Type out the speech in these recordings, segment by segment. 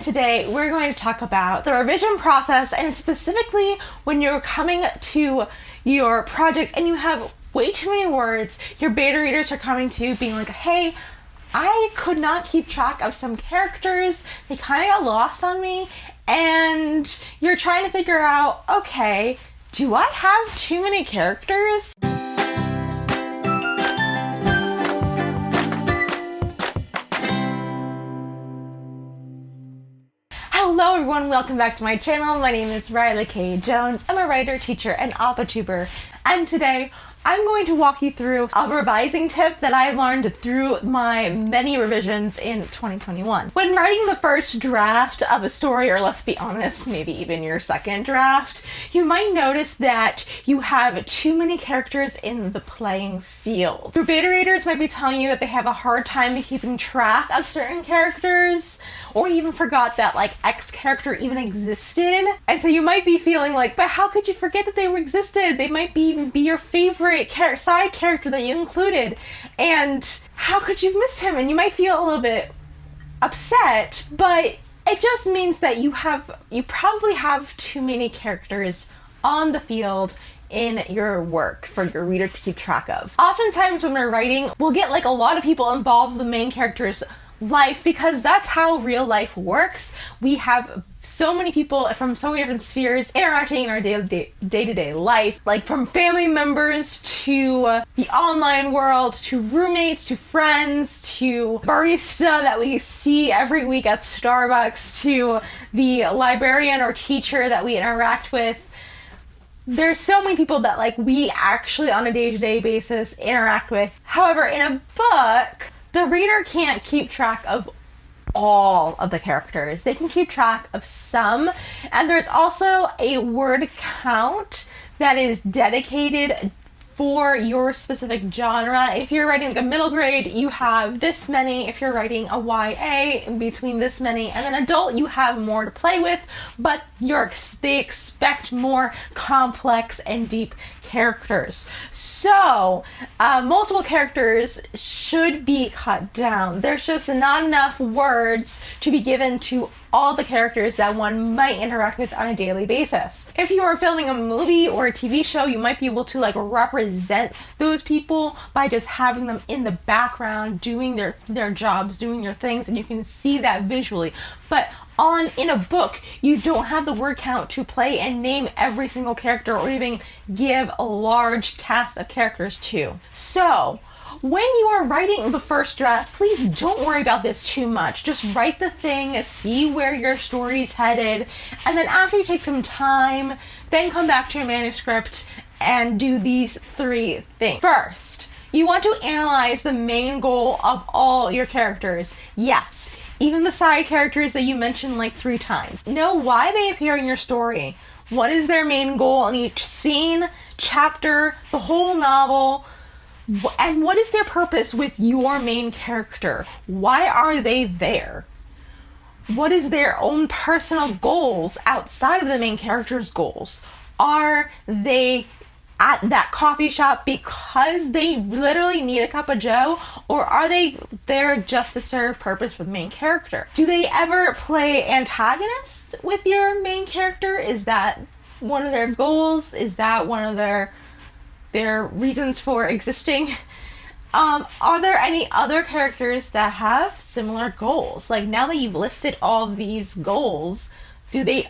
Today we're going to talk about the revision process, and specifically when you're coming to your project and you have way too many words, your beta readers are coming to you being like, hey, I could not keep track of some characters, they kind of got lost on me, and you're trying to figure out, okay, do I have too many characters? Hello everyone, welcome back to my channel. My name is Riley K. Jones. I'm a writer, teacher, and author tuber, and today I'm going to walk you through a revising tip that I learned through my many revisions in 2021. When writing the first draft of a story, or let's be honest, maybe even your second draft, you might notice that you have too many characters in the playing field. Your beta readers might be telling you that they have a hard time keeping track of certain characters, or even forgot that like X character even existed. And so you might be feeling like, but how could you forget that they existed? They might even be your favorite side character that you included, and how could you miss him? And you might feel a little bit upset, but it just means that you probably have too many characters on the field in your work for your reader to keep track of. Oftentimes when we're writing, we'll get like a lot of people involved in the main character's life because that's how real life works. We have so many people from so many different spheres interacting in our day-to-day life, like from family members to the online world, to roommates, to friends, to barista that we see every week at Starbucks, to the librarian or teacher that we interact with. There's so many people that like we actually on a day-to-day basis interact with. However, in a book, the reader can't keep track of all of the characters. They can keep track of some, and there's also a word count that is dedicated for your specific genre. If you're writing like a middle grade, you have this many. If you're writing a YA, in between this many, and then adult, you have more to play with, but they expect more complex and deep characters. So multiple characters should be cut down. There's just not enough words to be given to all the characters that one might interact with on a daily basis. If you are filming a movie or a TV show, you might be able to like represent those people by just having them in the background doing their jobs, doing their things, and you can see that visually. But in a book, you don't have the word count to play and name every single character or even give a large cast of characters to. So when you are writing the first draft, please don't worry about this too much. Just write the thing, see where your story's headed, and then after you take some time, then come back to your manuscript and do these three things. First, you want to analyze the main goal of all your characters. Yes, even the side characters that you mentioned like 3 times. Know why they appear in your story. What is their main goal in each scene, chapter, the whole novel, and what is their purpose with your main character? Why are they there? What is their own personal goals outside of the main character's goals? Are they at that coffee shop because they literally need a cup of joe, or are they there just to serve purpose for the main character? Do they ever play antagonist with your main character? Is that one of their goals? Is that one of their reasons for existing? Are there any other characters that have similar goals? Like, now that you've listed all of these goals,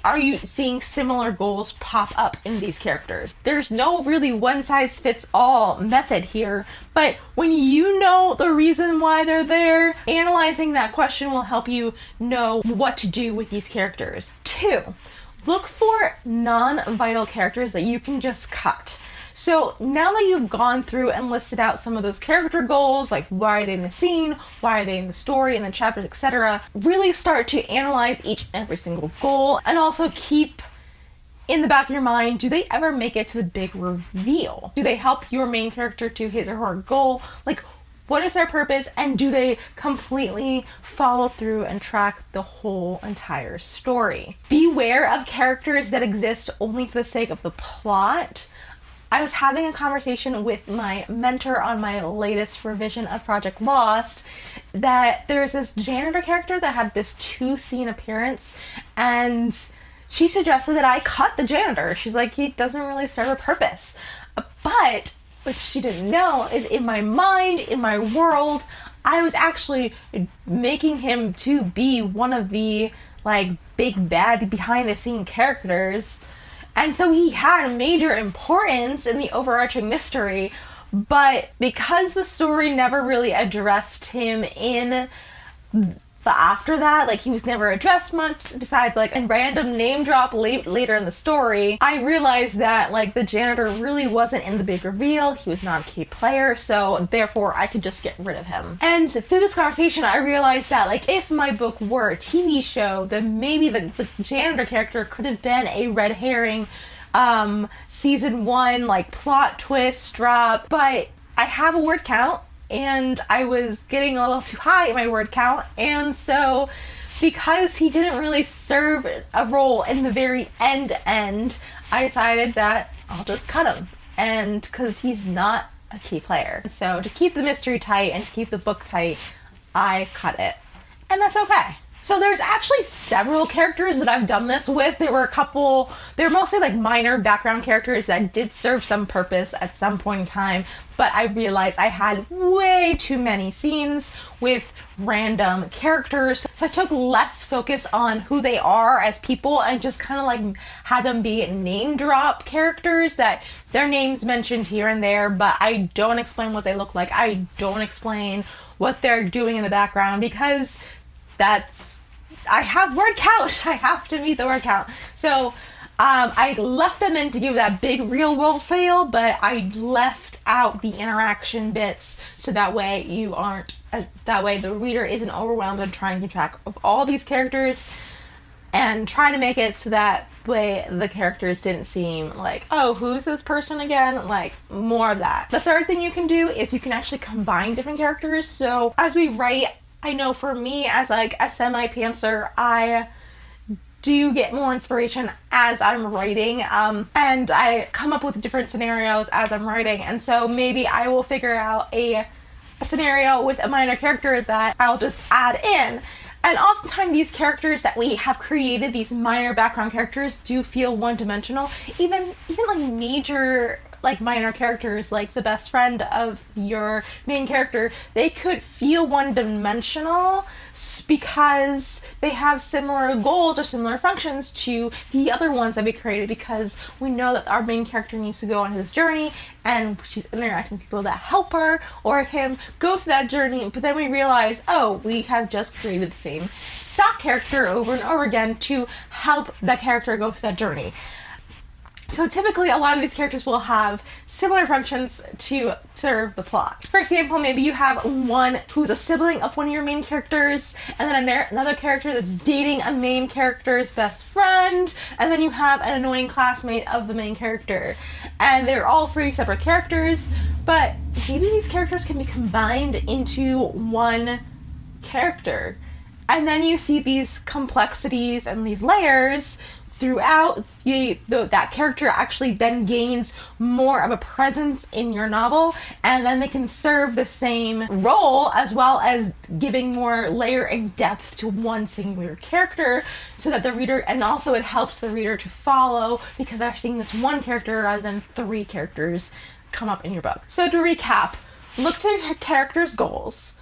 are you seeing similar goals pop up in these characters? There's no really one-size-fits-all method here, but when you know the reason why they're there, analyzing that question will help you know what to do with these characters. 2, look for non-vital characters that you can just cut. So now that you've gone through and listed out some of those character goals, like why are they in the scene, why are they in the story, and the chapters, etc., really start to analyze each and every single goal, and also keep in the back of your mind, do they ever make it to the big reveal? Do they help your main character to his or her goal? Like, what is their purpose, and do they completely follow through and track the whole entire story? Beware of characters that exist only for the sake of the plot. I was having a conversation with my mentor on my latest revision of Project Lost, that there's this janitor character that had this 2-scene appearance, and she suggested that I cut the janitor. She's like, he doesn't really serve a purpose. But what she didn't know is, in my mind, in my world, I was actually making him to be one of the like big bad behind the scene characters, and so he had major importance in the overarching mystery. But because the story never really addressed him in the after that, like he was never addressed much besides like a random name drop later in the story, I realized that like the janitor really wasn't in the big reveal. He was not a key player, so therefore I could just get rid of him. And through this conversation I realized that like if my book were a TV show, then maybe the janitor character could have been a red herring season 1 like plot twist drop. But I have a word count, and I was getting a little too high in my word count, and so because he didn't really serve a role in the very end, I decided that I'll just cut him, and because he's not a key player. So to keep the mystery tight and to keep the book tight, I cut it, and that's okay. So there's actually several characters that I've done this with. There were mostly like minor background characters that did serve some purpose at some point in time, but I realized I had way too many scenes with random characters. So I took less focus on who they are as people and just kind of like had them be name drop characters that their names mentioned here and there, but I don't explain what they look like. I don't explain what they're doing in the background, because I have word count. I have to meet the word count. So I left them in to give that big real world feel, but I left out the interaction bits so that way the reader isn't overwhelmed and trying to keep track of all these characters, and trying to make it so that way the characters didn't seem like, oh, who's this person again? Like, more of that. The third thing you can do is you can actually combine different characters. So as we write, I know for me as like a semi-pantser, I do get more inspiration as I'm writing, and I come up with different scenarios as I'm writing, and so maybe I will figure out a scenario with a minor character that I'll just add in. And oftentimes these characters that we have created, these minor background characters, do feel one-dimensional. Even like major like minor characters, like the best friend of your main character, they could feel one-dimensional because they have similar goals or similar functions to the other ones that we created, because we know that our main character needs to go on his journey and she's interacting with people that help her or him go through that journey, but then we realize, oh, we have just created the same stock character over and over again to help that character go through that journey. So typically a lot of these characters will have similar functions to serve the plot. For example, maybe you have one who's a sibling of one of your main characters, and then another character that's dating a main character's best friend, and then you have an annoying classmate of the main character. And they're all 3 separate characters, but maybe these characters can be combined into one character. And then you see these complexities and these layers throughout. That character actually then gains more of a presence in your novel, and then they can serve the same role as well as giving more layer and depth to one singular character, so that the reader, and also it helps the reader to follow because they're seeing this one character rather than 3 characters come up in your book. So to recap, look to your characters' goals.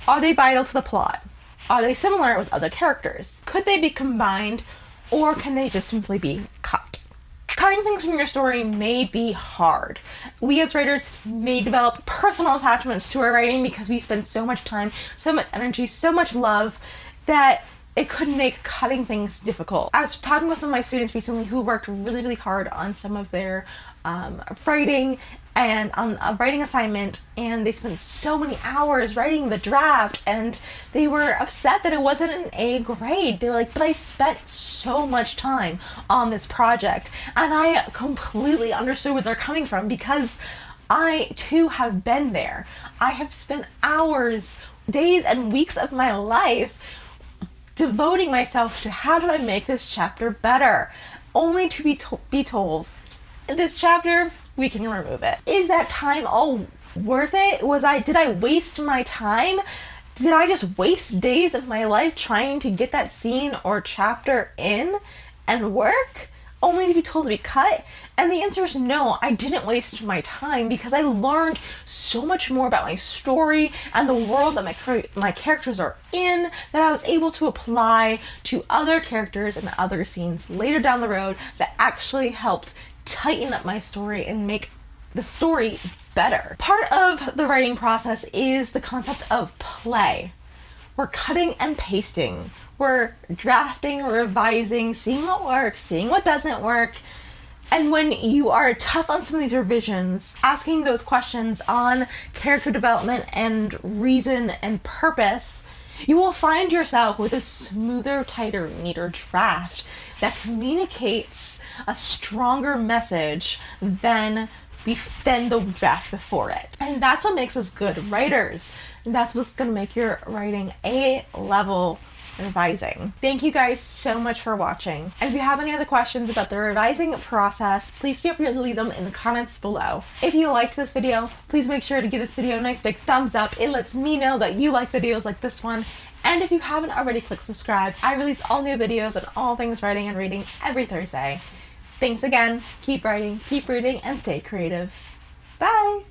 Are they vital to the plot? Are they similar with other characters? Could they be combined? Or can they just simply be cut? Cutting things from your story may be hard. We as writers may develop personal attachments to our writing because we spend so much time, so much energy, so much love that it could make cutting things difficult. I was talking with some of my students recently who worked really, really hard on some of their writing and on a writing assignment, and they spent so many hours writing the draft, and they were upset that it wasn't an A grade. They were like, but I spent so much time on this project. And I completely understood where they're coming from, because I too have been there. I have spent hours, days, and weeks of my life devoting myself to how do I make this chapter better, only to be told, in this chapter, we can remove it. Is that time all worth it? Did I waste my time Did I just waste days of my life trying to get that scene or chapter in and work, only to be told to be cut? And the answer is no, I didn't waste my time, because I learned so much more about my story and the world that my characters are in, that I was able to apply to other characters and other scenes later down the road, that actually helped tighten up my story and make the story better. Part of the writing process is the concept of play. We're cutting and pasting. We're drafting, revising, seeing what works, seeing what doesn't work. And when you are tough on some of these revisions, asking those questions on character development and reason and purpose, you will find yourself with a smoother, tighter, neater draft that communicates a stronger message than the draft before it. And that's what makes us good writers. And that's what's going to make your writing A-level revising. Thank you guys so much for watching. And if you have any other questions about the revising process, please feel free to leave them in the comments below. If you liked this video, please make sure to give this video a nice big thumbs up. It lets me know that you like videos like this one. And if you haven't already, click subscribe. I release all new videos on all things writing and reading every Thursday. Thanks again. Keep writing, keep reading, and stay creative. Bye!